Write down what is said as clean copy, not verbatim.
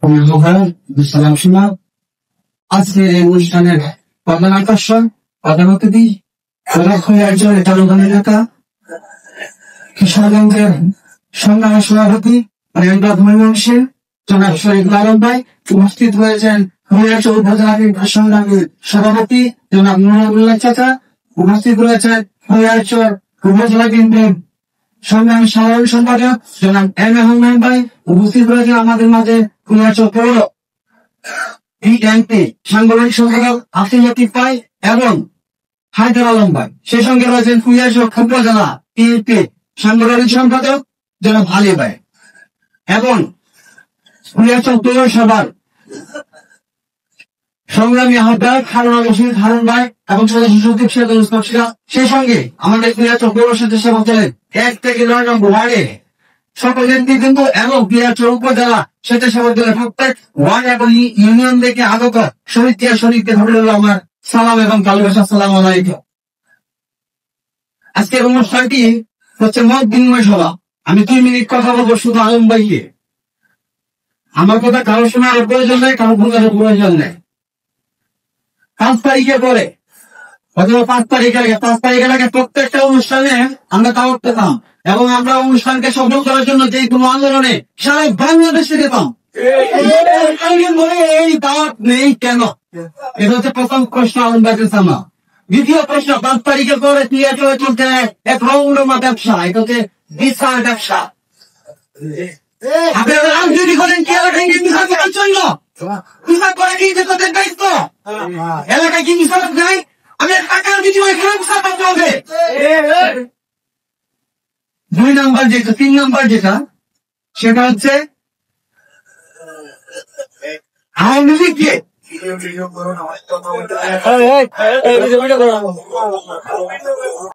সালাম শোনা। আজকের এই অনুষ্ঠানের প্রধান আকর্ষণ, প্রধান অতিথি একজন জনগণ এলাকা কিশোরগঞ্জের সংগ্রামী সভাপতি মানুষের জনাব শহীদ লালন ভাই উপস্থিত হয়েছেন। হরিয়াচর উপজেলার সংগ্রামী সভাপতি জনাব নুরুল্লাহ চাচা উপস্থিত রয়েছেন। হরিয়াচর উপজেলা কেন্দ্রের সংগ্রামী সাধারণ সম্পাদক জনাব এম এ হুমায়ুন ভাই উপস্থিত রয়েছেন আমাদের মাঝে। হরিয়াচর পৌর বিএনপি সাংগঠনিক সম্পাদক আব্দুল লতিফ ভাই এবং হায়দার আলম ভাই। সেই সঙ্গে রয়েছেন হরিয়াচর উপজেলা বিএনপি সাংগঠনিক সম্পাদক জনাব আলী ভাই এবং হরিয়াচর পৌরসভার সংগ্রামী আহ্বায়ক হারুন ভাই এবং সদস্য সচিব শেখা। সেই সঙ্গে আমাদের হরিয়াচর পৌরসভা সেবা দলের 1 থেকে 9 নম্বর ওয়ার্ডে সকল নেতৃবৃন্দ এবং হরিয়াচর উপজেলা স্বেচ্ছাসেবক দলের প্রত্যেক ওয়ার্ড এবং ইউনিয়ন থেকে আগত শহীদদের আমার সালাম এবং ভালোবাসা। আসসালামু আলাইকুম। আজকের অনুষ্ঠানটি হচ্ছে মত বিনিময় সভা। আমি 2 মিনিট কথা বলবো শুধু আলম ভাইকে। আমার কথা কারো শোনার প্রয়োজন নেই, কারো বোঝার প্রয়োজন নেই। 5 তারিখে পরে অথবা 5 তারিখের আগে প্রত্যেকটা অনুষ্ঠানে আমরা দাওয়াত পেতাম এবং আমরা অনুষ্ঠানকে সফল করার জন্য যে কোনো আন্দোলনে সারা বাংলাদেশে যেতাম। এই দাওয়াত নেই কেন? এটা হচ্ছে প্রথম প্রশ্ন আলম ভাইয়ের সামনে। দ্বিতীয় প্রশ্ন, 5 তারিখের পরে চলছে এক রৌরমা ব্যবসা। এটা হচ্ছে বিশাল ব্যবসা। আপনারা রাজনীতি করেন কি এলাকায় বিচার করার জন্য? বিচার করে কি যে তাদের দায়িত্ব? এলাকায় কি বিচার নাই? আমি টাকার বিনিময়ে কেন বিচার করতে হবে? 2 নাম্বার যেটা, 3 নাম্বার যেটা, সেটা হচ্ছে আওয়ামী লীগকে